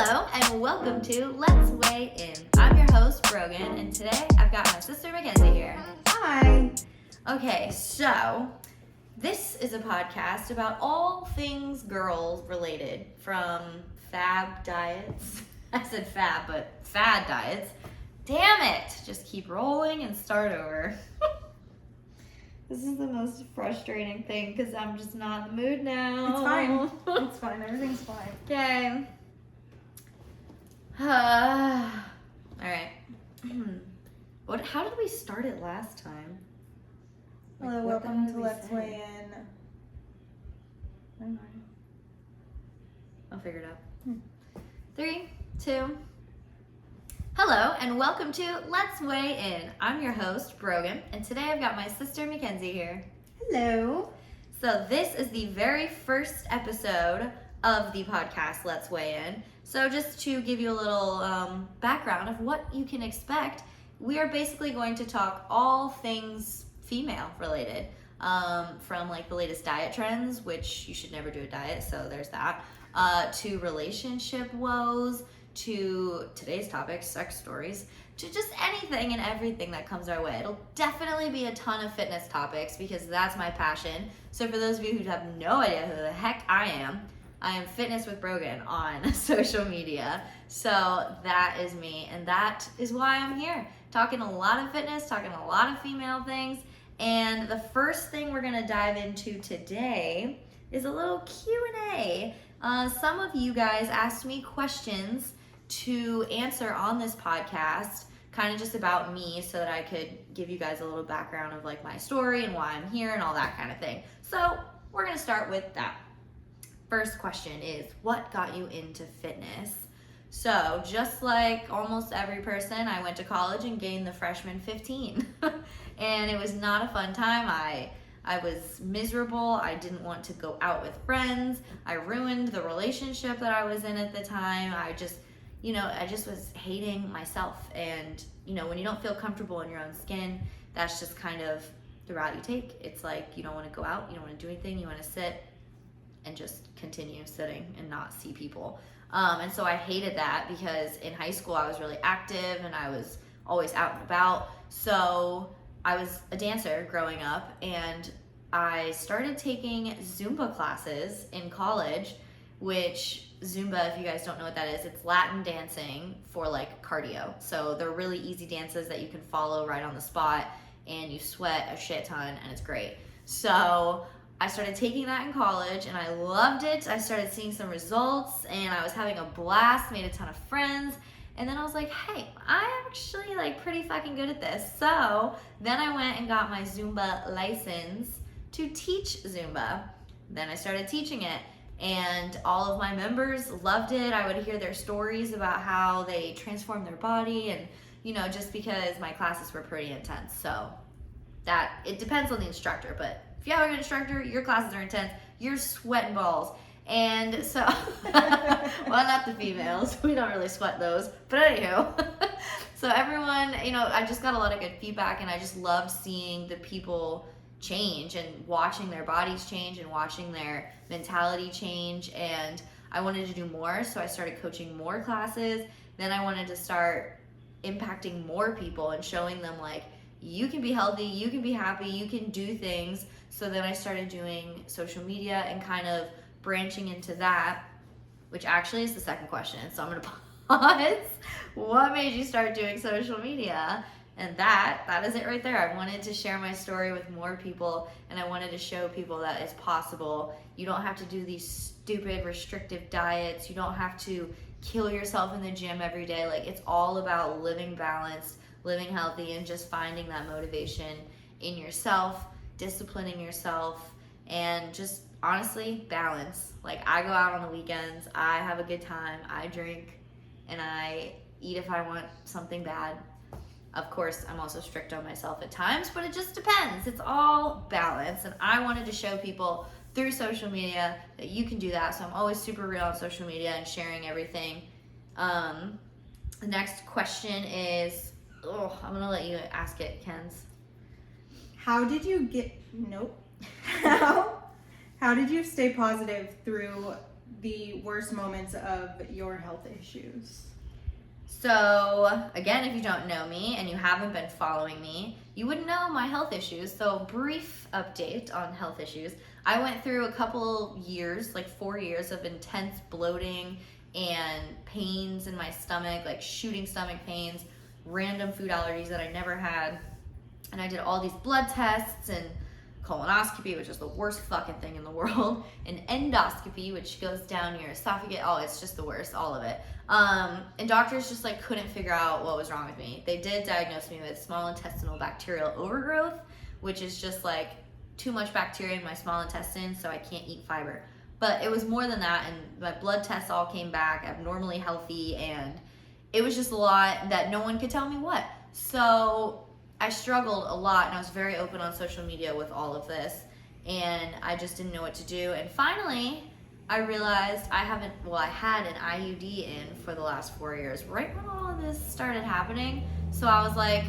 Hello and welcome to Let's Weigh In. I'm your host, Brogan, and today I've got my sister Mackenzie here. Hi. Okay, so this is a podcast about all things girls related, from fab diets. I said fab, but fad diets. Damn it! Just keep rolling and start over. This is the most frustrating thing because I'm just not in the mood now. It's fine. It's fine. Everything's fine. Okay. All right. How did we start it last time? Hello, welcome to Let's Weigh In. I'll figure it out. 3, 2. Hello, and welcome to Let's Weigh In. I'm your host, Brogan, and today I've got my sister, Mackenzie, here. Hello. So this is the very first episode of the podcast, Let's Weigh In. So just to give you a little background of what you can expect, we are basically going to talk all things female related, from like the latest diet trends, which you should never do a diet, so there's that, to relationship woes, to today's topic, sex stories, to just anything and everything that comes our way. It'll definitely be a ton of fitness topics because that's my passion. So for those of you who have no idea who the heck I am Fitness with Brogan on social media. So that is me, and that is why I'm here, talking a lot of fitness, talking a lot of female things. And the first thing we're gonna dive into today is a little Q&A. Some of you guys asked me questions to answer on this podcast, kind of just about me, so that I could give you guys a little background of like my story and why I'm here and all that kind of thing. So we're gonna start with that. First question is, what got you into fitness? So just like almost every person, I went to college and gained the freshman 15. And it was not a fun time. I was miserable. I didn't want to go out with friends. I ruined the relationship that I was in at the time. I just was hating myself. And, when you don't feel comfortable in your own skin, that's just kind of the route you take. It's like you don't want to go out, you don't want to do anything, you want to sit and just continue sitting and not see people. And so I hated that because in high school I was really active and I was always out and about. So I was a dancer growing up, and I started taking Zumba classes in college, which Zumba, if you guys don't know what that is, it's Latin dancing for like cardio. So they're really easy dances that you can follow right on the spot, and you sweat a shit ton, and it's great. So I started taking that in college and I loved it. I started seeing some results and I was having a blast, made a ton of friends. And then I was like, hey, I'm actually like pretty fucking good at this. So then I went and got my Zumba license to teach Zumba. Then I started teaching it, and all of my members loved it. I would hear their stories about how they transformed their body, and just because my classes were pretty intense. So that, it depends on the instructor, but if you have a good instructor, your classes are intense, you're sweating balls. And so, well, not the females, we don't really sweat those, but anywho. So everyone, I just got a lot of good feedback, and I just loved seeing the people change and watching their bodies change and watching their mentality change. And I wanted to do more, so I started coaching more classes. Then I wanted to start impacting more people and showing them like, you can be healthy, you can be happy, you can do things. So then I started doing social media and kind of branching into that, which actually is the second question. So I'm going to pause. What made you start doing social media? And that is it right there. I wanted to share my story with more people, and I wanted to show people that it's possible. You don't have to do these stupid restrictive diets. You don't have to kill yourself in the gym every day. Like, it's all about living balanced, living healthy, and just finding that motivation in yourself, disciplining yourself, and just honestly balance. Like, I go out on the weekends, I have a good time, I drink, and I eat if I want something bad. Of course, I'm also strict on myself at times, but it just depends. It's all balance, and I wanted to show people through social media that you can do that. So I'm always super real on social media and sharing everything. The next question is, I'm gonna let you ask it, Kenz. How did you stay positive through the worst moments of your health issues? So, again, if you don't know me and you haven't been following me, you wouldn't know my health issues. So, brief update on health issues. I went through a couple years, like 4 years of intense bloating and pains in my stomach, like shooting stomach pains, random food allergies that I never had. And I did all these blood tests and colonoscopy, which is the worst fucking thing in the world, and endoscopy, which goes down your esophagus. Oh, it's just the worst, all of it. And doctors just like couldn't figure out what was wrong with me. They did diagnose me with small intestinal bacterial overgrowth, which is just like too much bacteria in my small intestine, so I can't eat fiber. But it was more than that, and my blood tests all came back abnormally healthy, and it was just a lot that no one could tell me what. So I struggled a lot, and I was very open on social media with all of this, and I just didn't know what to do. And finally, I realized I had an IUD in for the last 4 years, right when all of this started happening. So I was like,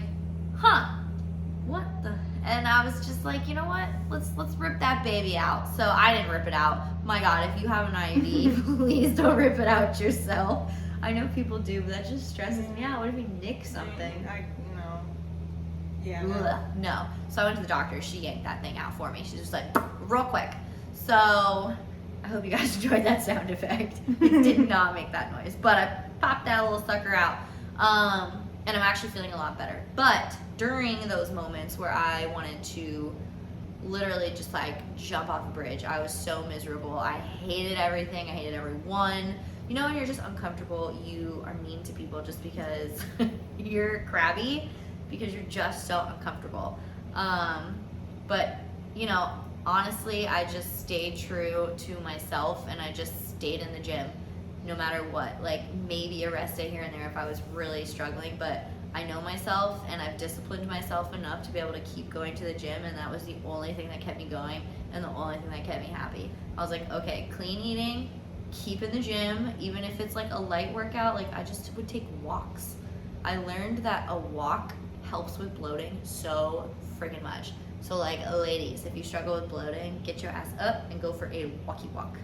what the? And I was just like, you know what? Let's rip that baby out. So I didn't rip it out. My God, if you have an IUD, please don't rip it out yourself. I know people do, but that just stresses me out. What if you nick something? Yeah. No. So I went to the doctor. She yanked that thing out for me. She's just like, real quick. So I hope you guys enjoyed that sound effect. It did not make that noise, but I popped that little sucker out. And I'm actually feeling a lot better. But during those moments where I wanted to literally just like jump off a bridge, I was so miserable. I hated everything. I hated everyone. You know, when you're just uncomfortable, you are mean to people just because you're crabby, because you're just so uncomfortable. But, you know, honestly, I just stayed true to myself, and I just stayed in the gym no matter what. Like, maybe a rest day here and there if I was really struggling, but I know myself, and I've disciplined myself enough to be able to keep going to the gym, and that was the only thing that kept me going and the only thing that kept me happy. I was like, okay, clean eating, keep in the gym, even if it's like a light workout. Like, I just would take walks. I learned that a walk helps with bloating so friggin' much. So like, ladies, if you struggle with bloating, get your ass up and go for a walkie walk.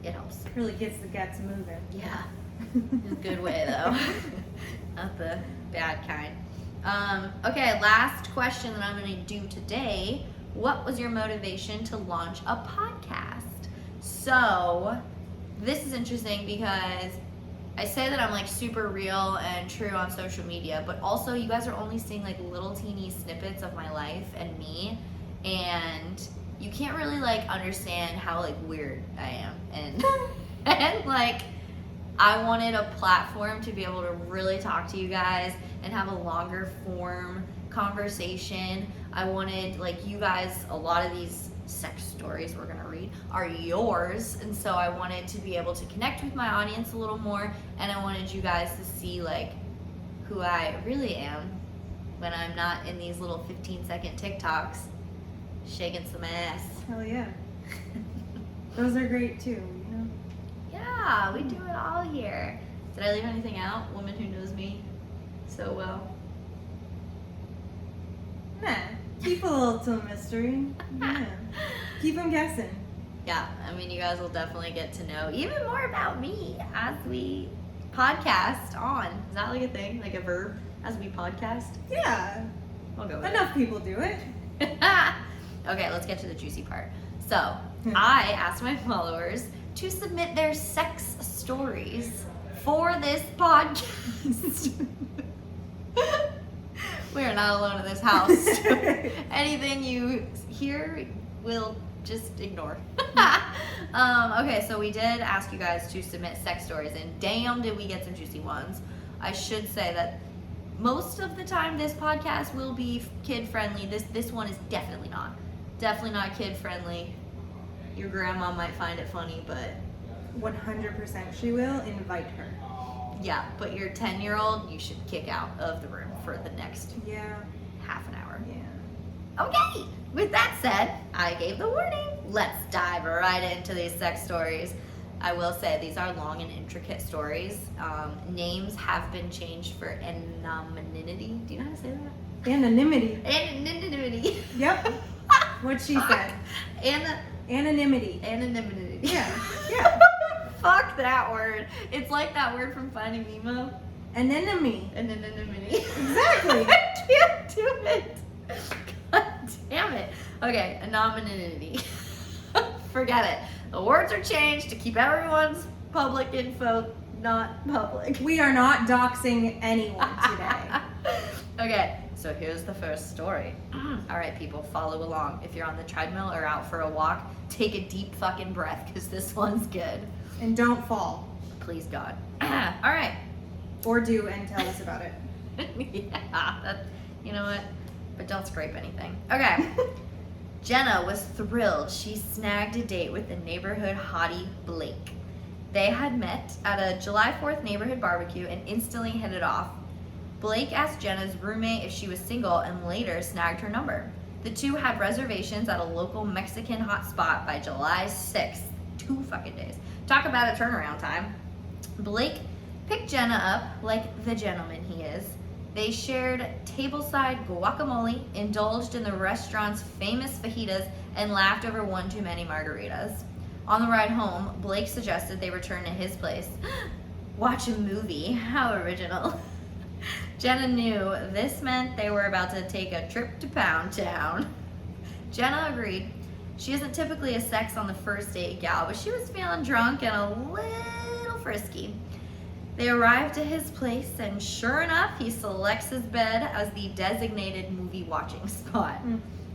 It helps. Really gets the guts moving. Yeah. In a good way though. Not the bad kind. Okay, last question that I'm gonna do today. What was your motivation to launch a podcast? So this is interesting because I say that I'm like super real and true on social media, but also you guys are only seeing like little teeny snippets of my life and me, and you can't really like understand how like weird I am, and and like I wanted a platform to be able to really talk to you guys and have a longer form conversation. I wanted like you guys, a lot of these sex stories we're gonna read are yours, and so I wanted to be able to connect with my audience a little more, and I wanted you guys to see like who I really am when I'm not in these little 15-second TikToks shaking some ass. Hell yeah. Those are great too, you know? Yeah, we do it all here. Did I leave anything out? Woman who knows me so well. Nah. Keep a little to a mystery. Yeah. Keep them guessing. Yeah, I mean, you guys will definitely get to know even more about me as we podcast on. Is that like a thing? Like a verb? As we podcast? Yeah. I'll go with Enough people do it. it. Okay, let's get to the juicy part. So, I asked my followers to submit their sex stories for this podcast. We are not alone in this house. Anything you hear, we'll just ignore. Okay, so we did ask you guys to submit sex stories, and damn did we get some juicy ones. I should say that most of the time this podcast will be kid friendly. This one is definitely not. Definitely not kid friendly. Your grandma might find it funny, but 100% she will. Invite her. yeah, but your 10-year-old you should kick out of the room for the next Yeah. half an hour. Yeah. Okay, with that said, I gave the warning. Let's dive right into these sex stories. I will say these are long and intricate stories. Names have been changed for anonymity. Do you know how to say that? Anonymity. Anonymity. Yep. What she said. Anonymity. Anonymity. Yeah. Yeah. Fuck that word. It's like that word from Finding Nemo. Anemone. Anemone. Exactly. I can't do it. God damn it. Okay, anonymity. Forget it. The words are changed to keep everyone's public info not public. We are not doxing anyone today. Okay, so here's the first story. All right, people, follow along. If you're on the treadmill or out for a walk, take a deep fucking breath because this one's good. And don't fall. Please, God. All right. Or do and tell us about it. Yeah, you know what? But don't scrape anything. Okay. Jenna was thrilled she snagged a date with the neighborhood hottie Blake. They had met at a July 4th neighborhood barbecue and instantly hit it off. Blake asked Jenna's roommate if she was single and later snagged her number. The two had reservations at a local Mexican hotspot by July 6th. 2 fucking days. Talk about a turnaround time. Blake picked Jenna up like the gentleman he is. They shared tableside guacamole, indulged in the restaurant's famous fajitas, and laughed over one too many margaritas. On the ride home, Blake suggested they return to his place. Watch a movie. How original. Jenna knew this meant they were about to take a trip to Pound Town. Jenna agreed. She isn't typically a sex on the first date gal, but she was feeling drunk and a little frisky. They arrived at his place, and sure enough, he selects his bed as the designated movie watching spot.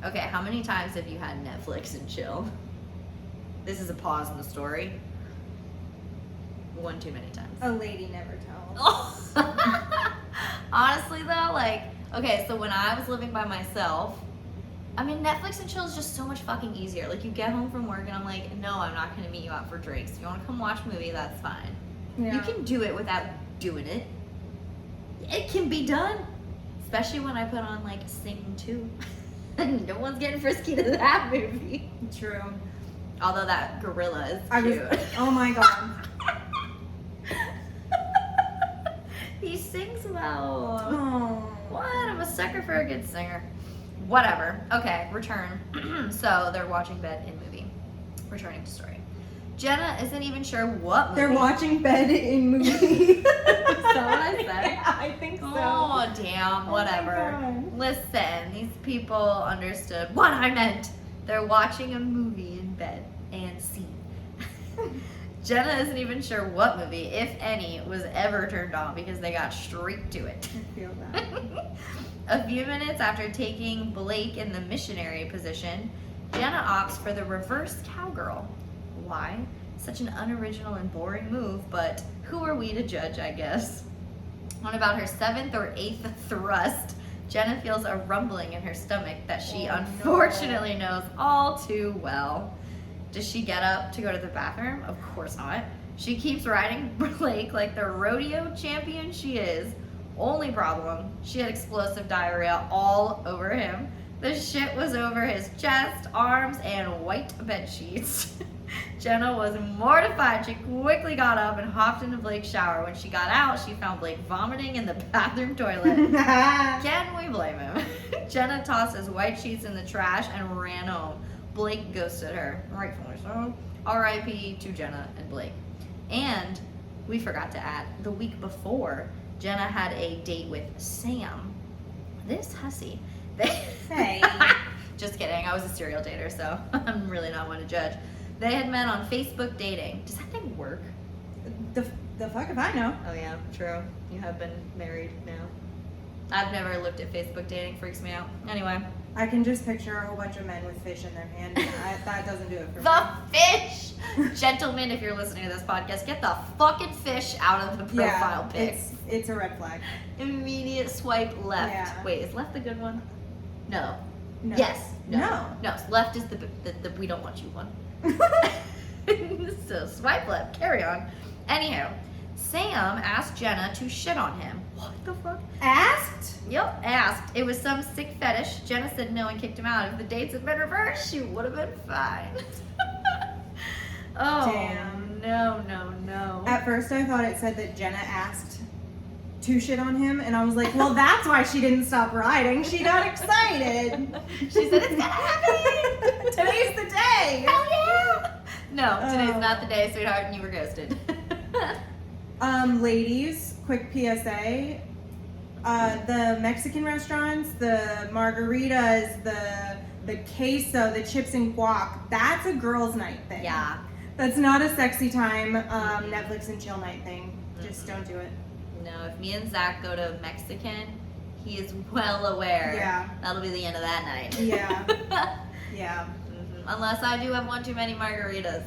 Okay, how many times have you had Netflix and chill? This is a pause in the story. 1 too many times. A lady never tells. Honestly though, like, okay, so when I was living by myself, I mean, Netflix and chill is just so much fucking easier. Like, you get home from work and I'm like, no, I'm not gonna meet you out for drinks. If you wanna come watch a movie, that's fine. Yeah. You can do it without doing it. It can be done. Especially when I put on, like, Sing 2. No one's getting frisky to that movie. True. Although that gorilla is cute. Oh my god. He sings well. Oh. What? I'm a sucker for a good singer. Whatever. Okay, return. So they're watching bed in movie. Returning to story. Jenna isn't even sure what movie. They're watching bed in movie. Is that what I said? Yeah, I think so. Oh, damn. Oh my Whatever. God. Listen, these people understood what I meant. They're watching a movie in bed and scene. Jenna isn't even sure what movie, if any, was ever turned on because they got straight to it. I feel that. A few minutes after taking Blake in the missionary position, Jenna opts for the reverse cowgirl. Why? Such an unoriginal and boring move, but who are we to judge, I guess? On about her 7th or 8th thrust, Jenna feels a rumbling in her stomach that she unfortunately knows all too well. Does she get up to go to the bathroom? Of course not. She keeps riding Blake like the rodeo champion she is. Only problem, she had explosive diarrhea all over him. The shit was over his chest, arms, and white bed sheets. Jenna was mortified. She quickly got up and hopped into Blake's shower. When she got out, she found Blake vomiting in the bathroom toilet. Can we blame him? Jenna tossed his white sheets in the trash and ran home. Blake ghosted her, rightfully so. R.I.P. to Jenna and Blake. And we forgot to add, the week before, Jenna had a date with Sam. This hussy. Hey. Just kidding. I was a serial dater, so I'm really not one to judge. They had met on Facebook dating. Does that thing work? The fuck if I know. Oh yeah, true. You have been married now. I've never looked at Facebook dating. Freaks me out. Anyway. I can just picture a whole bunch of men with fish in their hand. That doesn't do it for me. The fish! Gentlemen, if you're listening to this podcast, get the fucking fish out of the profile pic. It's a red flag. Immediate swipe left. Yeah. Wait, is left the good one? No. No. Yes. No. No, left is the we don't want you one. So swipe left, carry on. Anyhow, Sam asked Jenna to shit on him. What the fuck? Asked? Yep, asked. It was some sick fetish. Jenna said no and kicked him out. If the dates had been reversed, she would have been fine. Oh, damn. No. At first I thought it said that Jenna asked to shit on him, and I was like, well, that's why she didn't stop riding. She got excited. She said, it's gonna happen. Today's the day. Hell yeah. No, today's not the day, sweetheart, and you were ghosted. Ladies, quick PSA. The Mexican restaurants, the margaritas, the queso, the chips and guac, that's a girls' night thing. Yeah. That's not a sexy time, Netflix and chill night thing. Just don't do it. No, if me and Zach go to Mexican, he is well aware. Yeah. That'll be the end of that night. Yeah. Yeah. Unless I do have one too many margaritas.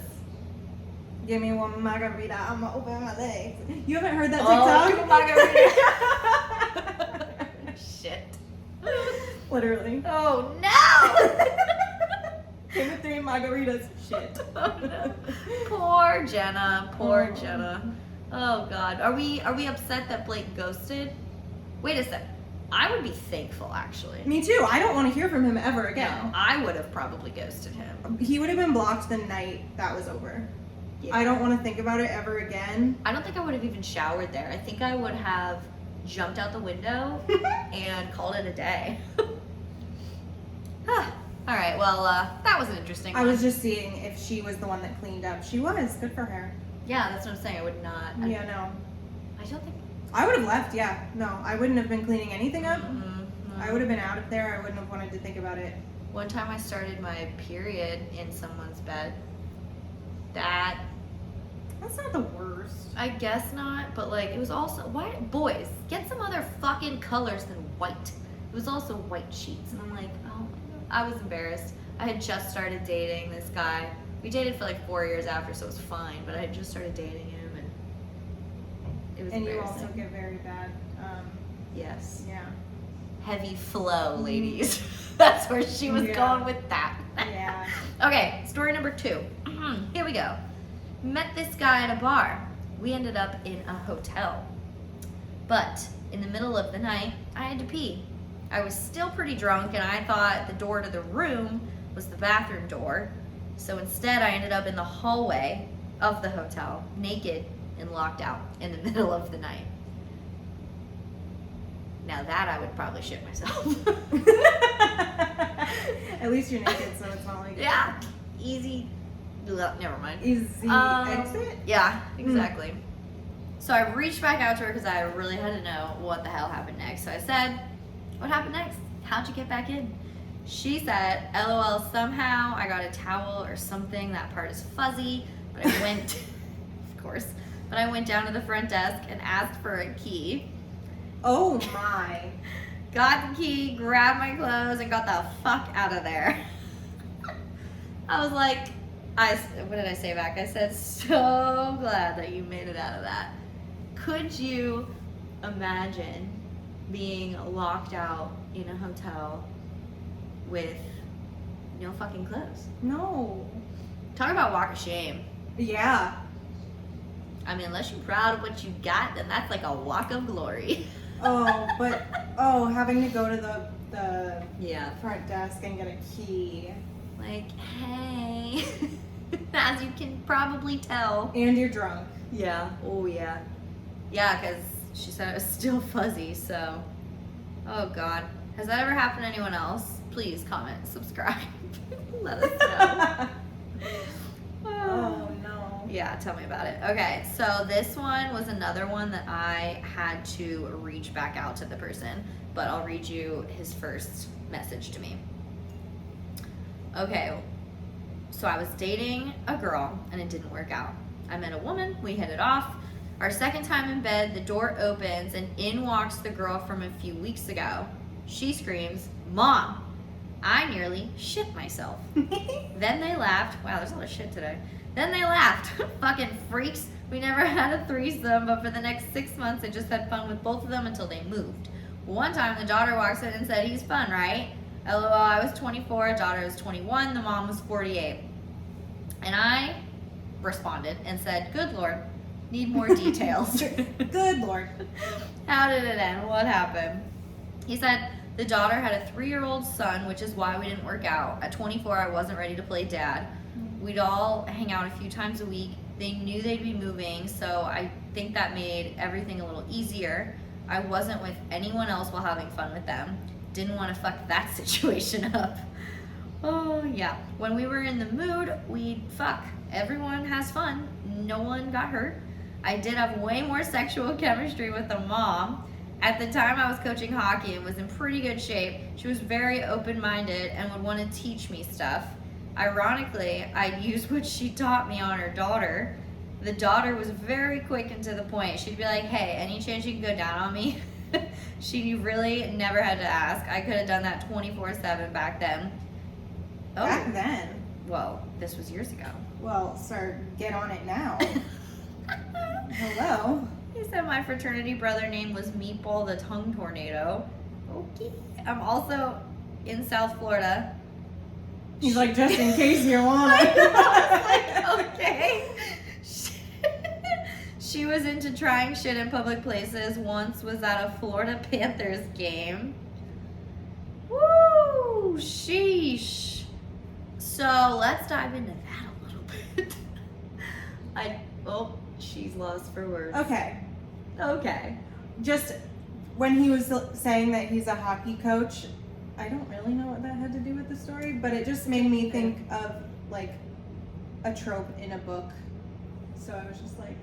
Give me one margarita, I'm gonna open my legs. You haven't heard that Oh, TikTok? margarita. Shit. Literally. Oh no! Came with 3 margaritas. Shit. Oh, no. Poor Jenna. Poor Jenna. Oh God. Are we upset that Blake ghosted? Wait a sec. I would be thankful, actually. Me too. I don't want to hear from him ever again. No, I would have probably ghosted him. He would have been blocked the night that was over. Yeah. I don't want to think about it ever again. I don't think I would have even showered there. I think I would have jumped out the window and called it a day. All right, well, that was an interesting one. I was just seeing if she was the one that cleaned up. She was. Good for her. Yeah, that's what I'm saying. I would not. Yeah, no. I don't think. I would have left, yeah. No, I wouldn't have been cleaning anything up. Mm-hmm. I would have been out of there. I wouldn't have wanted to think about it. One time I started my period in someone's bed. That's not the worst. I guess not, but like it was also why boys get some other fucking colors than white. It was also white sheets, and I'm like, oh, I was embarrassed. I had just started dating this guy. We dated for like 4 years after, so it was fine. But I had just started dating him, and it was And you embarrassing. also get very bad. Yes. Yeah. Heavy flow, ladies. That's where she was going with that. Yeah. Okay, story number 2. Here we go. Met this guy at a bar. We ended up in a hotel. But in the middle of the night, I had to pee. I was still pretty drunk, and I thought the door to the room was the bathroom door. So instead, I ended up in the hallway of the hotel, naked and locked out in the middle of the night. Now that I would probably shit myself. At least you're naked, so it's not like Yeah, easy. Never mind. Easy exit. Yeah, exactly. So I reached back out to her because I really had to know what the hell happened next. So I said, "What happened next? How'd you get back in?" She said, "LOL, somehow I got a towel or something. That part is fuzzy." But I went, of course, but I went down to the front desk and asked for a key. Oh my. Got the key, grabbed my clothes, and got the fuck out of there. I was like, what did I say back? I said, so glad that you made it out of that. Could you imagine being locked out in a hotel with no fucking clothes? No. Talk about walk of shame. Yeah. I mean, unless you're proud of what you got, then that's like a walk of glory. Having to go to the Yeah. front desk and get a key. Like, hey, as you can probably tell. And you're drunk. Yeah. Oh, yeah. Yeah, because she said it was still fuzzy, so. Oh, God. Has that ever happened to anyone else? Please comment, subscribe. Let us know. Oh, no. Yeah, tell me about it. Okay, so this one was another one that I had to reach back out to the person, but I'll read you his first message to me. Okay, so I was dating a girl and it didn't work out. I met a woman, we hit it off. Our second time in bed, the door opens and in walks the girl from a few weeks ago. She screams, "Mom, I nearly shit myself." Then they laughed. Wow, there's a lot of shit today. Then they laughed. Fucking freaks. We never had a threesome, but for the next 6 months, I just had fun with both of them until they moved. One time, the daughter walks in and said, "He's fun, right?" LOL, I was 24, daughter was 21, the mom was 48. And I responded and said, "Good Lord, need more details." Good Lord. How did it end? What happened? He said, the daughter had a 3-year-old son, which is why we didn't work out. At 24, I wasn't ready to play dad. We'd all hang out a few times a week. They knew they'd be moving, so I think that made everything a little easier. I wasn't with anyone else while having fun with them. Didn't want to fuck that situation up. Oh, yeah. When we were in the mood, we'd fuck. Everyone has fun. No one got hurt. I did have way more sexual chemistry with the mom. At the time, I was coaching hockey and was in pretty good shape. She was very open-minded and would want to teach me stuff. Ironically, I'd use what she taught me on her daughter. The daughter was very quick and to the point. She'd be like, hey, any chance you can go down on me? She really never had to ask. I could have done that 24/7 back then. Oh, Back then. well, this was years ago. Well, sir, get on it now. Hello. He said my fraternity brother name was Meatball the Tongue Tornado. Okay. I'm also in South Florida. He's like, just in case you want I it. know, I was like, okay. She was into trying shit in public places. Once was at a Florida Panthers game. Woo! Sheesh. So let's dive into that a little bit. She's lost for words. Okay. Okay. Just when he was saying that he's a hockey coach, I don't really know what that had to do with the story, but it just made me think of like a trope in a book. So I was just like,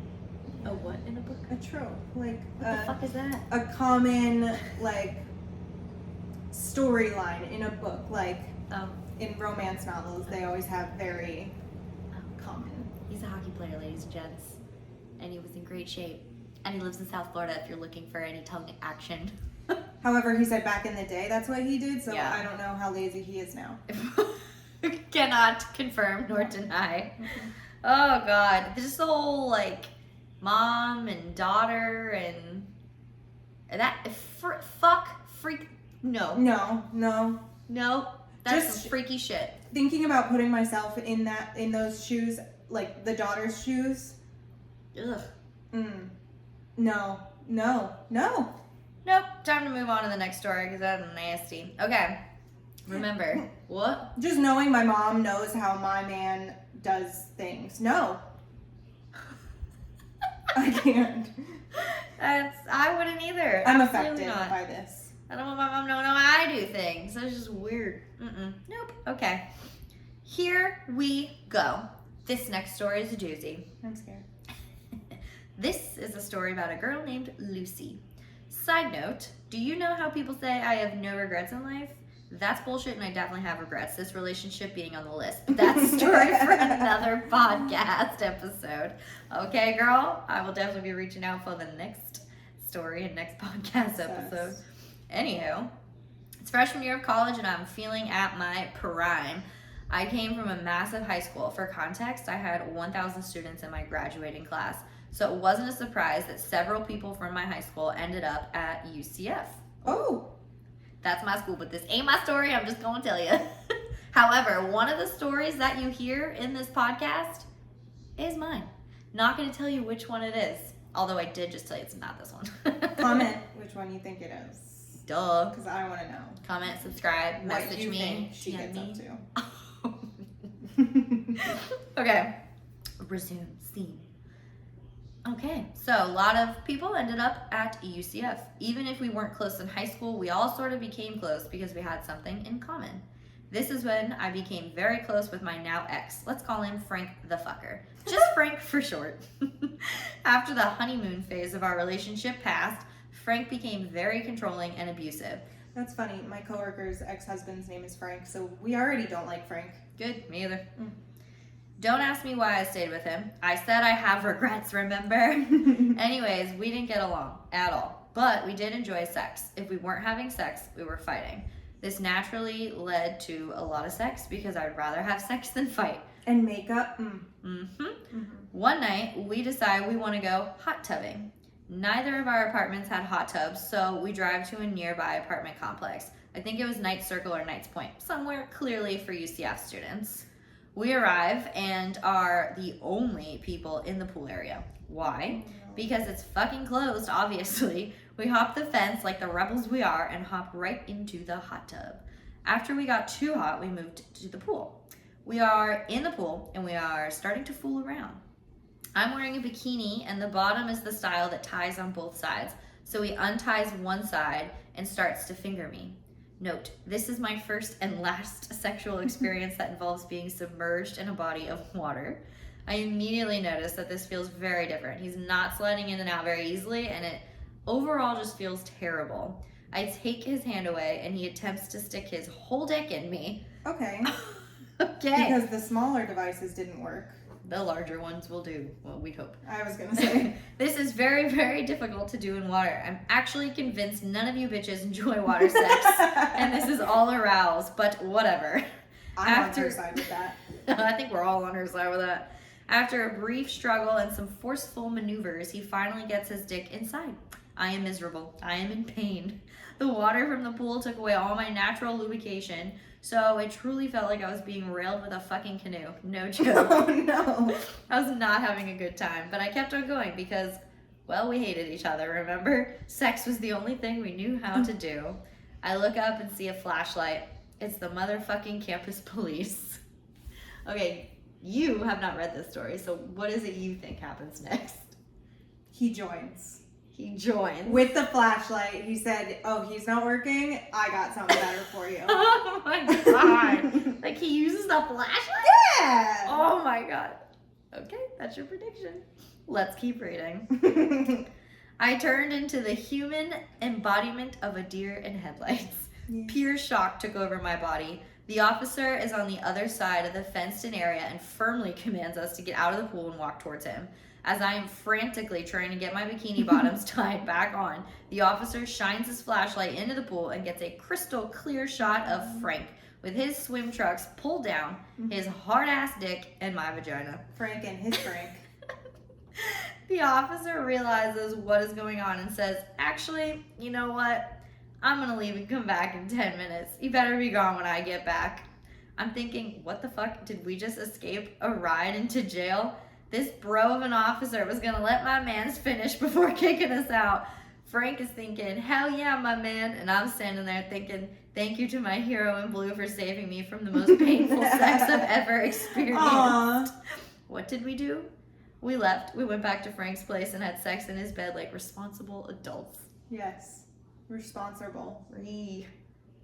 A what in a book? a trope, like What the fuck is that? a common like storyline in a book, like Oh, in romance novels, they always have very common. he's a hockey player, ladies and gents. And he was in great shape. And he lives in South Florida if you're looking for any tongue action. However, he said back in the day that's what he did, so Yeah. I don't know how lazy he is now. Cannot confirm nor deny. Oh god. Just the whole like mom and daughter and that freak no. No. That's Just- some freaky shit. Thinking about putting myself in those shoes, like the daughter's shoes. Ugh. No. Nope. Time to move on to the next story because that's nasty. Okay. Remember. What? Just knowing my mom knows how my man does things. No. I can't. I wouldn't either. I'm Absolutely affected not. by this. I don't want my mom to know how I do things. That's just weird. Nope. Okay. Here we go. This next story is a doozy. I'm scared. This is a story about a girl named Lucy. Side note, do you know how people say I have no regrets in life? That's bullshit and I definitely have regrets, this relationship being on the list. But that's a story for another podcast episode. Okay, girl? I will definitely be reaching out for the next story and next podcast episode. Anywho, it's freshman year of college and I'm feeling at my prime. I came from a massive high school. For context, I had 1,000 students in my graduating class. So it wasn't a surprise that several people from my high school ended up at UCF. Oh. That's my school, but this ain't my story. I'm just going to tell you. However, one of the stories that you hear in this podcast is mine. Not going to tell you which one it is. Although I did just tell you it's not this one. Comment which one you think it is. Duh. Because I want to know. Comment, subscribe, What message you me. think she DM gets me. up to. Okay. Resume scene. Okay, so a lot of people ended up at UCF. Even if we weren't close in high school, we all sort of became close because we had something in common. This is when I became very close with my now ex. Let's call him Frank the Fucker. Just Frank for short. After the honeymoon phase of our relationship passed, Frank became very controlling and abusive. That's funny. My coworker's ex-husband's name is Frank, so we already don't like Frank. Good, me either. Don't ask me why I stayed with him. I said I have regrets, remember? Anyways, we didn't get along at all, but we did enjoy sex. If we weren't having sex, we were fighting. This naturally led to a lot of sex because I'd rather have sex than fight. And makeup. One night, we decide we want to go hot tubbing. Neither of our apartments had hot tubs, so we drive to a nearby apartment complex. I think it was Knights Circle or Knights Point, somewhere clearly for UCF students. We arrive and are the only people in the pool area. Why? Because it's fucking closed, obviously. We hop the fence like the rebels we are and hop right into the hot tub. After we got too hot, we moved to the pool. We are in the pool and we are starting to fool around. I'm wearing a bikini and the bottom is the style that ties on both sides. So he unties one side and starts to finger me. Note, this is my first and last sexual experience that involves being submerged in a body of water. I immediately noticed that this feels very different. He's not sliding in and out very easily, and it overall just feels terrible. I take his hand away, and he attempts to stick his whole dick in me. Okay. Okay. Because the smaller devices didn't work. The larger ones will do. Well, we hope. I was gonna say. This is very, very difficult to do in water. I'm actually convinced none of you bitches enjoy water sex, and this is all aroused, but whatever. I'm on her side with that. I think we're all on her side with that. After a brief struggle and some forceful maneuvers, he finally gets his dick inside. I am miserable. I am in pain. The water from the pool took away all my natural lubrication, so it truly felt like I was being railed with a fucking canoe. No joke. Oh no. I was not having a good time, but I kept on going because, well, we hated each other, remember? Sex was the only thing we knew how to do. I look up and see a flashlight. It's the motherfucking campus police. Okay, you have not read this story, so what is it you think happens next? He joins. He joins. With the flashlight, he said, oh, he's not working? I got something better for you. Oh my god. Like he uses the flashlight? Yeah! Oh my god. Okay, that's your prediction. Let's keep reading. I turned into the human embodiment of a deer in headlights. Yes. Pure shock took over my body. The officer is on the other side of the fenced-in area and firmly commands us to get out of the pool and walk towards him. As I am frantically trying to get my bikini bottoms tied back on, the officer shines his flashlight into the pool and gets a crystal clear shot of Frank with his swim trunks pulled down, his hard-ass dick, and my vagina. Frank and his Frank. The officer realizes what is going on and says, actually, you know what? I'm gonna leave and come back in 10 minutes. You better be gone when I get back. I'm thinking, what the fuck? Did we just escape a ride into jail? This bro of an officer was gonna let my mans finish before kicking us out. Frank is thinking, hell yeah, my man. And I'm standing there thinking, thank you to my hero in blue for saving me from the most painful sex I've ever experienced. Aww. What did we do? We left. We went back to Frank's place and had sex in his bed like responsible adults. Yes. Responsible.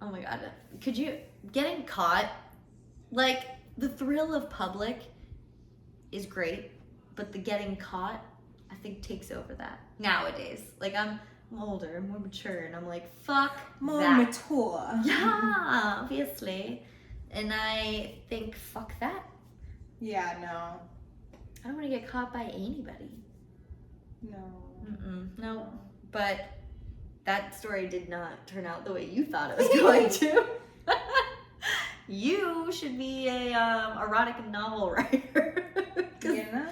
Oh my god. Could you, getting caught, like, the thrill of public is great, but the getting caught, I think, takes over that nowadays. Like, I'm older, more mature, and I'm like, fuck More that. mature. Yeah, obviously. And I think, fuck that. Yeah, no. I don't want to get caught by anybody. No. No. But that story did not turn out the way you thought it was going to. You should be a erotic novel writer. Yeah.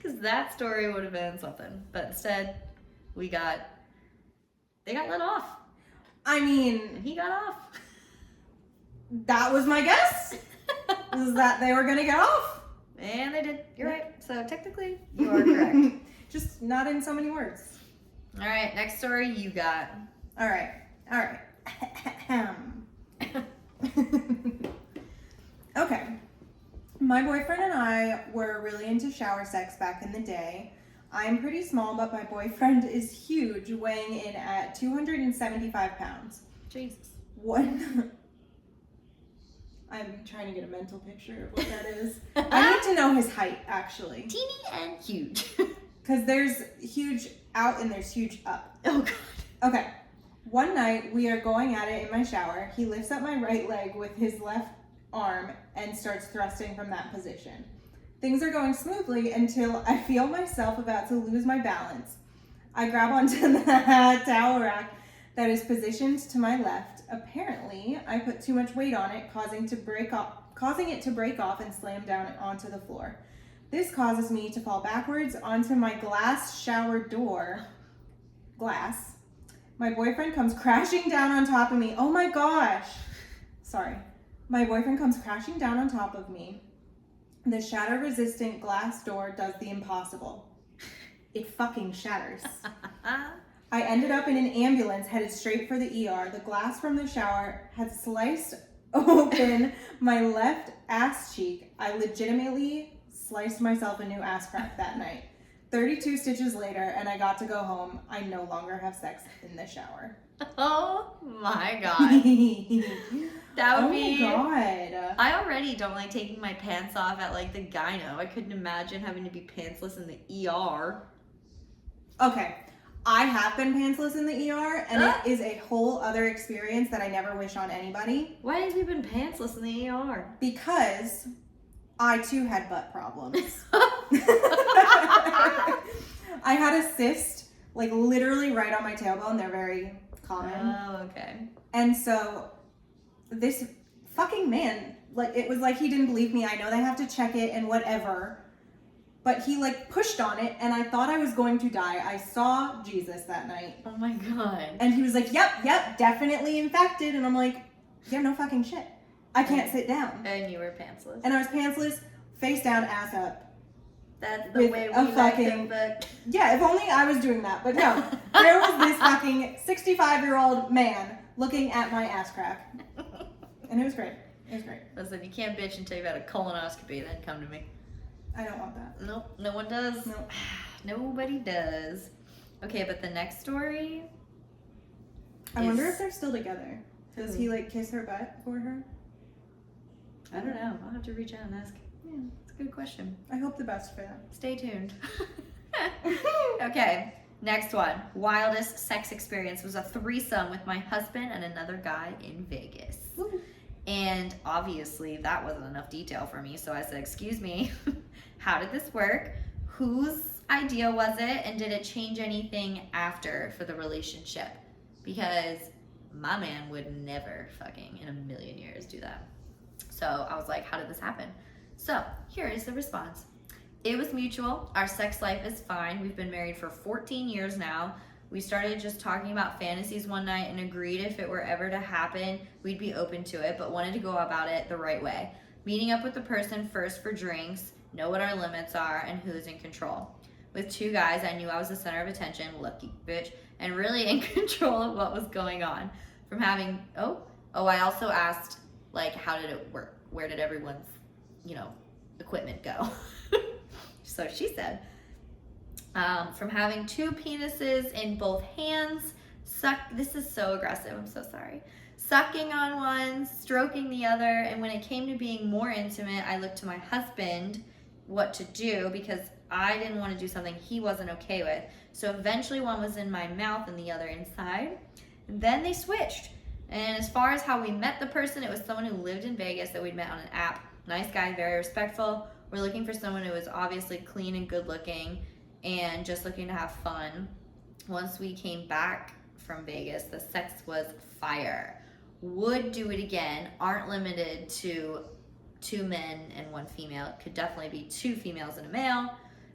Because that story would have been something. But instead, they got let off. I And mean, he got off. that was my guess. Is that they were gonna get off. And they did. You're right. So technically, you are correct. Just not in so many words. All right, next story you got. All right. Okay. My boyfriend and I were really into shower sex back in the day. I'm pretty small, but my boyfriend is huge, weighing in at 275 pounds. Jesus. One. I'm trying to get a mental picture of what that is. I need to know his height, actually. Teeny and huge. Because there's huge out and there's huge up. Oh, God. Okay. One night, we are going at it in my shower. He lifts up my right leg with his left arm and starts thrusting from that position. Things are going smoothly until I feel myself about to lose my balance. I grab onto the towel rack that is positioned to my left. Apparently, I put too much weight on it, causing it to break off and slam down onto the floor. This causes me to fall backwards onto my glass shower door. Glass. My boyfriend comes crashing down on top of me. Oh my gosh. Sorry. My boyfriend comes crashing down on top of me. The shatter-resistant glass door does the impossible. It fucking shatters. I ended up in an ambulance headed straight for the ER. The glass from the shower had sliced open my left ass cheek. I legitimately sliced myself a new ass crack that night. 32 stitches later, and I got to go home. I no longer have sex in the shower. Oh my god. That would be. Oh my god. I already don't like taking my pants off at like the gyno. I couldn't imagine having to be pantsless in the ER. Okay. I have been pantsless in the ER, and it is a whole other experience that I never wish on anybody. Why have you been pantsless in the ER? Because I too had butt problems. I had a cyst, like literally right on my tailbone. They're very common. Oh, okay. And so this fucking man, like, it was like he didn't believe me. I know they have to check it and whatever. But he like pushed on it, and I thought I was going to die. I saw Jesus that night. Oh my god. And he was like, yep, definitely infected. And I'm like, yeah, no fucking shit. I can't sit down. And you were pantsless. And I was pantsless, face down, ass up. That's the way we like fucking, the yeah, if only I was doing that. But no, there was this fucking 65-year-old man looking at my ass crack. And it was great. It was great. Listen, you can't bitch until you've had a colonoscopy, then come to me. I don't want that. Nope, no one does. Nope. Nobody does. Okay, but the next story. I wonder if they're still together. Does Who? he like kiss her butt for her? I don't know. I'll have to reach out and ask. Yeah. It's a good question. I hope the best for them. Stay tuned. Okay, next one. Wildest sex experience was a threesome with my husband and another guy in Vegas. Woo. And obviously that wasn't enough detail for me, so I said, excuse me, how did this work? Whose idea was it? And did it change anything after for the relationship? Because my man would never fucking in a million years do that. So I was like, how did this happen? So here is the response. It was mutual. Our sex life is fine. We've been married for 14 years now. We started just talking about fantasies one night and agreed if it were ever to happen, we'd be open to it, but wanted to go about it the right way. Meeting up with the person first for drinks, know what our limits are, and who's in control. With two guys, I knew I was the center of attention, lucky bitch, and really in control of what was going on. From having, I also asked, like, how did it work? Where did everyone's, equipment go? So she said, from having two penises in both hands, this is so aggressive, I'm so sorry. Sucking on one, stroking the other, and when it came to being more intimate, I looked to my husband what to do because I didn't want to do something he wasn't okay with. So eventually one was in my mouth and the other inside. And then they switched. And as far as how we met the person, it was someone who lived in Vegas that we'd met on an app. Nice guy, very respectful. We're looking for someone who was obviously clean and good looking and just looking to have fun. Once we came back from Vegas, the sex was fire. Would do it again. Aren't limited to 2 men and 1 female. It could definitely be 2 females and a male,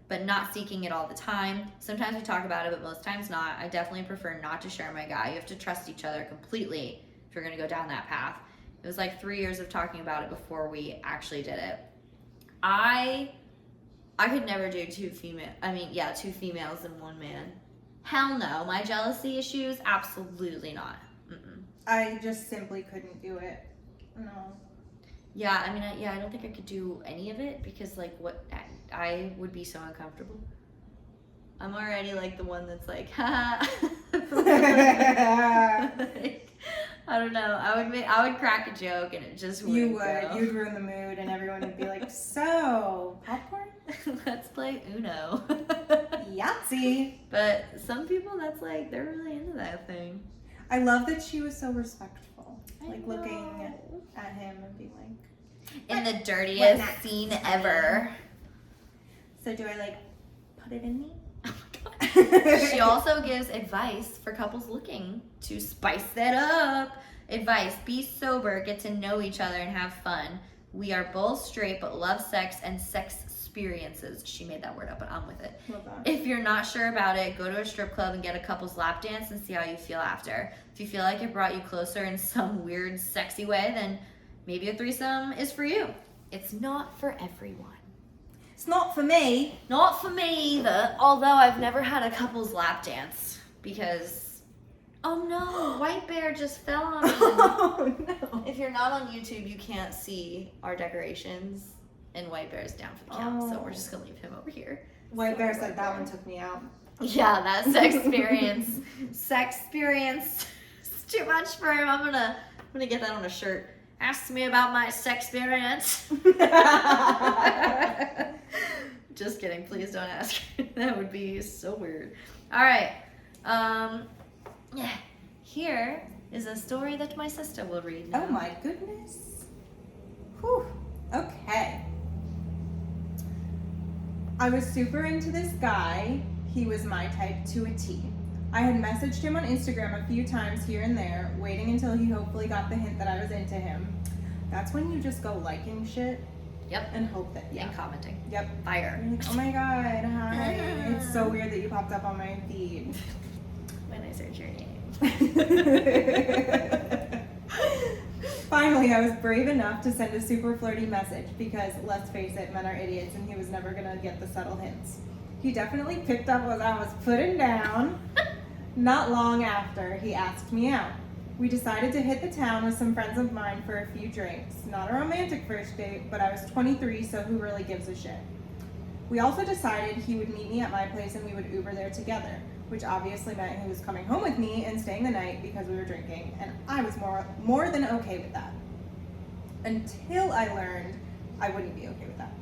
but not seeking it all the time. Sometimes we talk about it, but most times not. I definitely prefer not to share my guy. You have to trust each other completely if you're gonna go down that path. It was like 3 years of talking about it before we actually did it. I could never do 2 females and 1 man. Hell no. My jealousy issues, absolutely not. Mm-mm. I just simply couldn't do it. No. Yeah, I don't think I could do any of it because, like, I would be so uncomfortable. I'm already, like, the one that's like, ha. Like, I don't know. I would crack a joke and it just wouldn't You would. go. You'd ruin the mood and everyone would be like, so, popcorn? Let's play Uno. Yahtzee. But some people, that's like, they're really into that thing. I love that she was so respectful. I Like, know. looking at him and being like, In the what dirtiest next? scene ever. so do I, like, put it in me? Oh my God. She also gives advice for couples looking to spice that up. Advice: be sober, get to know each other, and have fun. We are both straight but love sex and Sexperiences. She made that word up, but I'm with it. Love that. If you're not sure about it, go to a strip club and get a couple's lap dance and see how you feel after. If you feel like it brought you closer in some weird, sexy way, then maybe a threesome is for you. It's not for everyone. It's not for me. Not for me either, although I've never had a couple's lap dance because, oh no, White Bear just fell on me. Oh, no. If you're not on YouTube, you can't see our decorations. And White Bear's down for the count, so Oh. we're just gonna leave him over here. White Bear Sorry, said that one took me out. Yeah, that Sexperience. Sexperience. It's too much for him. I'm gonna get that on a shirt. Ask me about my Sexperience. Just kidding. Please don't ask. That would be so weird. All right. Yeah. Here is a story that my sister will read now. Oh my goodness. Whew. Okay. I was super into this guy. He was my type to a T. I had messaged him on Instagram a few times here and there, waiting until he hopefully got the hint that I was into him. That's when you just go liking shit. Yep. And hope that, And commenting. Yep. Fire. You're like, oh my god, hi. It's so weird that you popped up on my feed. When I search your name. Finally, I was brave enough to send a super flirty message because, let's face it, men are idiots and he was never gonna get the subtle hints. He definitely picked up what I was putting down. Not long after, he asked me out. We decided to hit the town with some friends of mine for a few drinks. Not a romantic first date, but I was 23, so who really gives a shit? We also decided he would meet me at my place and we would Uber there together, which obviously meant he was coming home with me and staying the night because we were drinking, and I was more than okay with that. Until I learned I wouldn't be okay with that.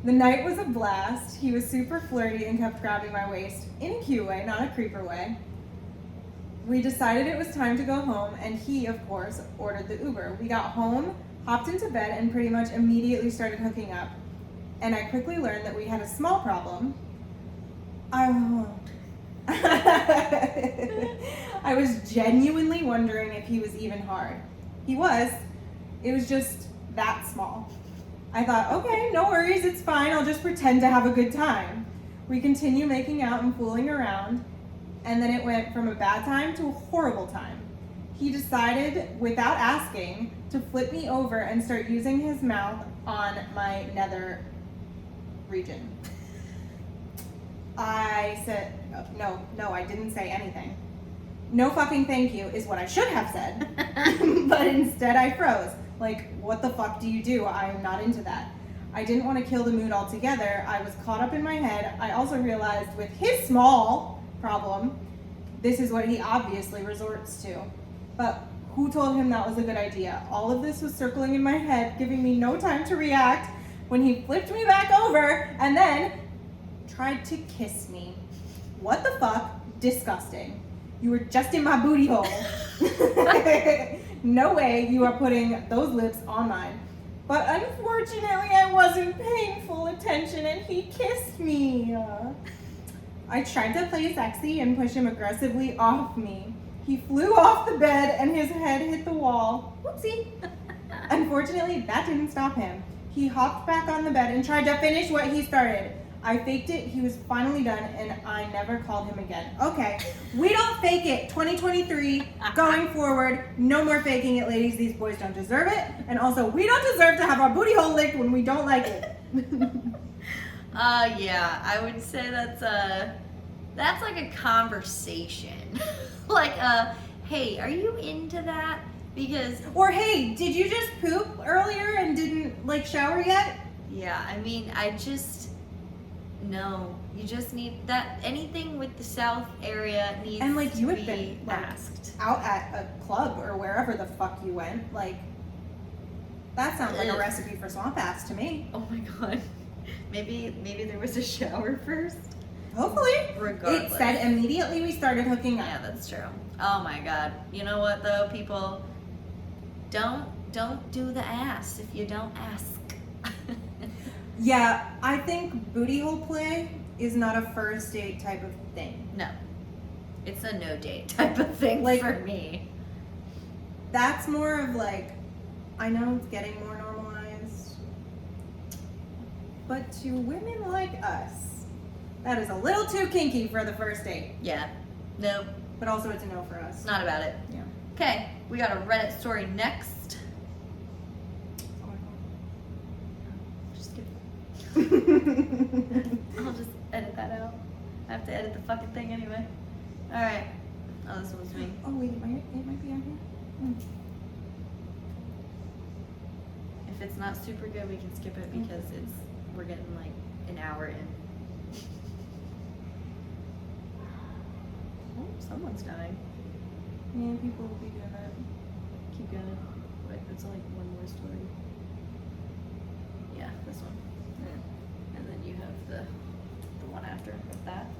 The night was a blast. He was super flirty and kept grabbing my waist in a cute way, not a creeper way. We decided it was time to go home, and he, of course, ordered the Uber. We got home, hopped into bed, and pretty much immediately started hooking up. And I quickly learned that we had a small problem. I was genuinely wondering if he was even hard. He was. It was just that small. I thought, okay, no worries, it's fine. I'll just pretend to have a good time. We continue making out and fooling around. And then it went from a bad time to a horrible time. He decided, without asking, to flip me over and start using his mouth on my nether region. I said, no, I didn't say anything. No fucking thank you is what I should have said. But instead I froze. Like, what the fuck do you do? I'm not into that. I didn't want to kill the mood altogether. I was caught up in my head. I also realized with his small problem, this is what he obviously resorts to. But who told him that was a good idea? All of this was circling in my head, giving me no time to react when he flipped me back over and then tried to kiss me. What the fuck? Disgusting. You were just in my booty hole. No way you are putting those lips on mine. But unfortunately, I wasn't paying full attention and he kissed me. I tried to play sexy and push him aggressively off me. He flew off the bed and his head hit the wall. Whoopsie. Unfortunately, that didn't stop him. He hopped back on the bed and tried to finish what he started. I faked it, he was finally done, and I never called him again. Okay, we don't fake it. 2023, going forward, no more faking it, ladies. These boys don't deserve it. And also, we don't deserve to have our booty hole licked when we don't like it. Yeah, I would say that's like a conversation. Like, hey, are you into that? Because, or hey, did you just poop earlier and didn't like shower yet? Yeah, I mean, no, you just need that. Anything with the South area needs and like you to had be been like, asked out at a club or wherever the fuck you went. Like, that sounds like a recipe for swamp ass to me. Oh my god. Maybe there was a shower first. Hopefully. Regardless. It said immediately we started hooking up. Yeah, that's true. Oh my god. You know what though, people? Don't do the ass if you don't ask. Yeah, I think booty hole play is not a first date type of thing. No. It's a no date type of thing, like, for me. That's more of like, I know it's getting more normalized, but to women like us, that is a little too kinky for the first date. Yeah. No. But also it's a no for us. Not about it. Yeah. Okay, we got a Reddit story next. I'll just edit that out. I have to edit the fucking thing anyway. Alright. Oh, this one's me. Oh wait, it might be on here. If If it's not super good, we can skip it because we're getting like an hour in. Oh, someone's dying. Yeah, people will be doing that. Keep going. Wait, it's like one more story. Yeah, this one. And then you have the one after with that.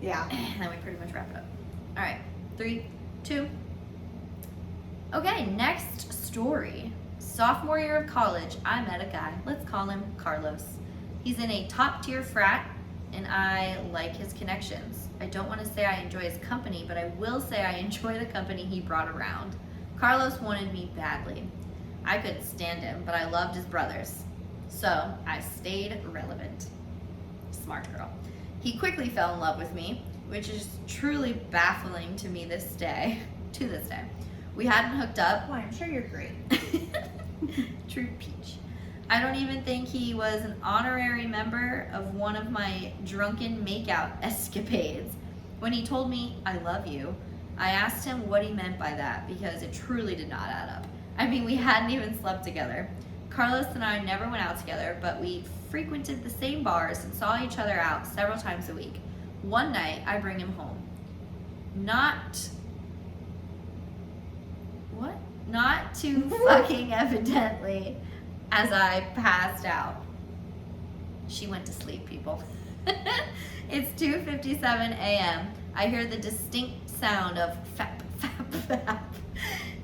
Yeah. And then we pretty much wrap it up. All right, 3, 2. Okay, next story. Sophomore year of college, I met a guy. Let's call him Carlos. He's in a top tier frat, and I like his connections. I don't want to say I enjoy his company, but I will say I enjoy the company he brought around. Carlos wanted me badly. I couldn't stand him, but I loved his brothers. So I stayed relevant. Smart girl. He quickly fell in love with me, which is truly baffling to me this day. To this day. We hadn't hooked up. Well, I'm sure you're great. True peach. I don't even think he was an honorary member of one of my drunken makeout escapades. When he told me, I love you, I asked him what he meant by that because it truly did not add up. I mean, we hadn't even slept together. Carlos and I never went out together, but we frequented the same bars and saw each other out several times a week. One night, I bring him home. Not too fucking evidently, as I passed out. She went to sleep, people. It's 2:57 a.m. I hear the distinct sound of fap, fap, fap.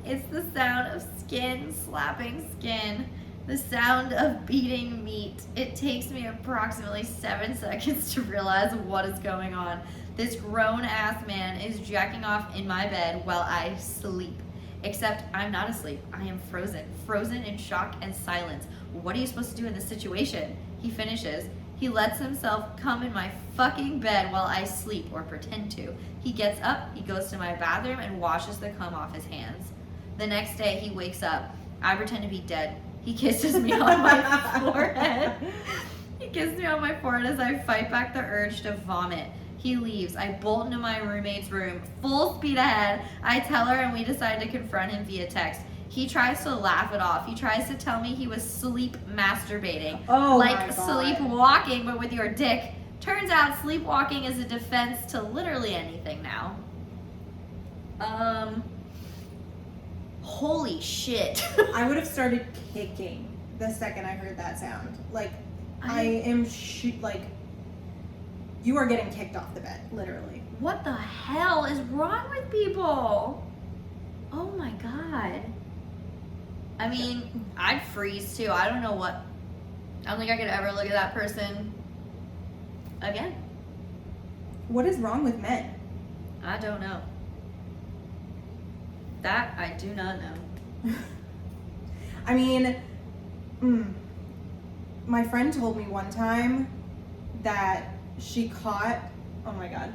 It's the sound of skin slapping skin. The sound of beating meat. It takes me approximately 7 seconds to realize what is going on. This grown-ass man is jacking off in my bed while I sleep. Except I'm not asleep. I am frozen in shock and silence. What are you supposed to do in this situation? He finishes. He lets himself come in my fucking bed while I sleep, or pretend to. He gets up, he goes to my bathroom and washes the cum off his hands. The next day he wakes up. I pretend to be dead. He kisses me on my forehead. He kisses me on my forehead as I fight back the urge to vomit. He leaves. I bolt into my roommate's room, full speed ahead. I tell her and we decide to confront him via text. He tries to laugh it off. He tries to tell me he was sleep masturbating. Oh, like my God. sleepwalking, but with your dick. Turns out sleepwalking is a defense to literally anything now. Holy shit. I would have started kicking the second I heard that sound. Like, I am like, you are getting kicked off the bed, literally. What the hell is wrong with people? Oh my God. I mean, I'd freeze too. I don't know what. I don't think I could ever look at that person again. What is wrong with men? I don't know. That I do not know. I mean, my friend told me one time that she caught, oh my God,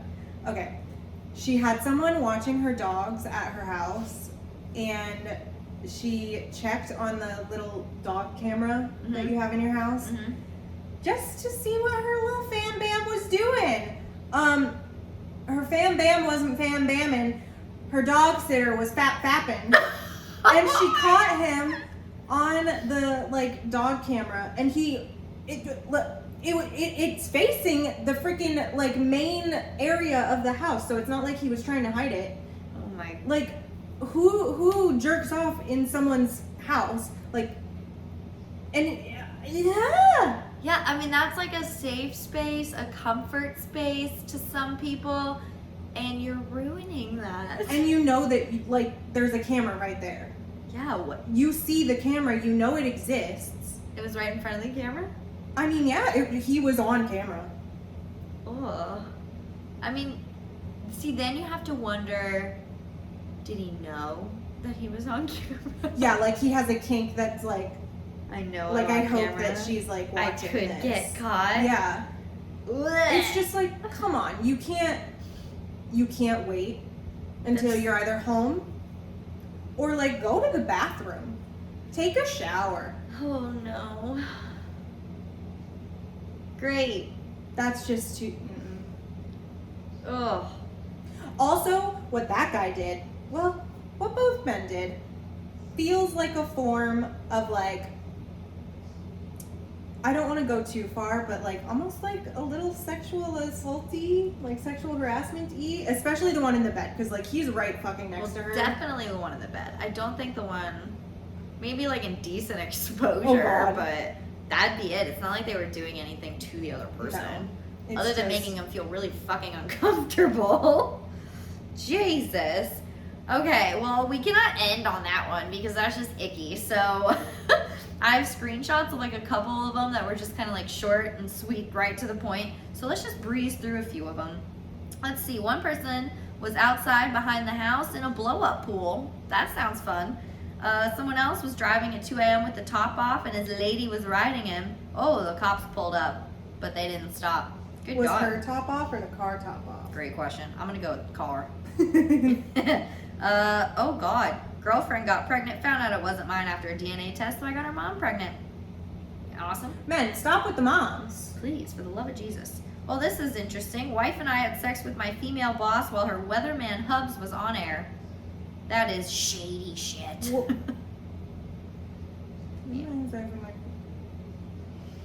okay. She had someone watching her dogs at her house, and she checked on the little dog camera that you have in your house just to see what her little fam bam was doing. Her fam bam wasn't fam bamming. Her dog sitter was fapping. And she caught him on the like dog camera, and it's facing the freaking like main area of the house, so it's not like he was trying to hide it. Oh my. Like, who jerks off in someone's house? Like, and yeah. Yeah, I mean, that's like a safe space, a comfort space to some people, and you're ruining that. And you know that like there's a camera right there. Yeah, what? You see the camera, you know it exists. It was right in front of the camera? I mean, yeah, he was on camera. Ugh. I mean, see, then you have to wonder, did he know that he was on camera? Yeah, like he has a kink that's like, I know. like I hope camera. that she's like watching I could this. get caught. Yeah. Blech. It's just like, come on, you can't wait until you're either home or like go to the bathroom. Take a shower. Oh no. Great. That's just too. Ugh. Also, what that guy did, well, what both men did. feels like a form of like, I don't want to go too far, but like almost like a little sexual assault-y, like sexual harassment-y, especially the one in the bed, because like he's right fucking next to her. Definitely the one in the bed. I don't think the one, maybe like indecent exposure, God. but that'd be it. It's not like they were doing anything to the other person, No, other than making them feel really fucking uncomfortable. Jesus. Okay, well, we cannot end on that one because that's just icky. So I have screenshots of like a couple of them that were just kind of like short and sweet, right to the point. So let's just breeze through a few of them. Let's see. One person was outside behind the house in a blow-up pool. That sounds fun. Someone else was driving at 2 a.m. with the top off and his lady was riding him. Oh, the cops pulled up, but they didn't stop. Good Was God. her top off or the car top off? Great question. I'm gonna go with car. Oh God. Girlfriend got pregnant, found out it wasn't mine after a DNA test, so I got her mom pregnant. Awesome. Men, stop with the moms. Please, for the love of Jesus. Well, this is interesting. Wife and I had sex with my female boss while her weatherman hubs was on air. That is shady shit. Well,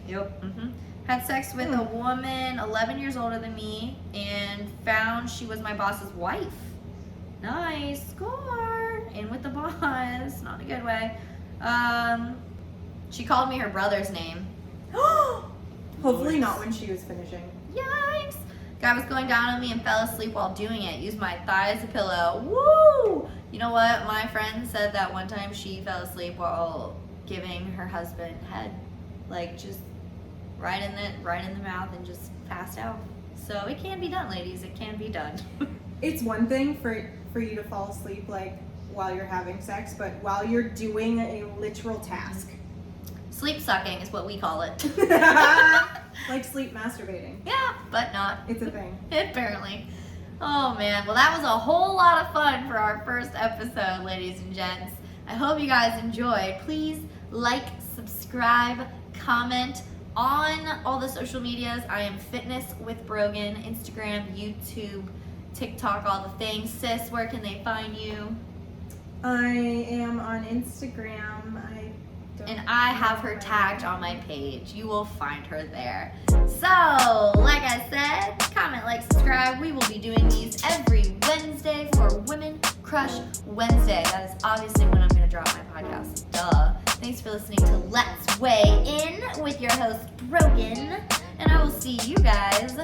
Yep. Had sex with a woman 11 years older than me and found she was my boss's wife. Nice. Score. In with the boss. Not in a good way. She called me her brother's name. Hopefully not when she was finishing. Yikes. Guy was going down on me and fell asleep while doing it. Used my thigh as a pillow. Woo! You know what? My friend said that one time she fell asleep while giving her husband head. Like just right in the mouth and just passed out. So it can be done, ladies. It can be done. It's one thing for you to fall asleep like while you're having sex, but while you're doing a literal task. Sleep sucking is what we call it. Like sleep masturbating. Yeah, but not. It's a thing. Apparently. Oh man, well that was a whole lot of fun for our first episode, ladies and gents. I hope you guys enjoyed. Please like, subscribe, comment on all the social medias. I am Fitness with Brogan, Instagram, YouTube, TikTok, all the things. Sis, where can they find you? I am on Instagram. And I have her tagged on my page. You will find her there. So, like I said, comment, like, subscribe. We will be doing these every Wednesday for Women Crush Wednesday. That is obviously when I'm going to drop my podcast. Duh. Thanks for listening to Let's Weigh In with your host, Brogan. And I will see you guys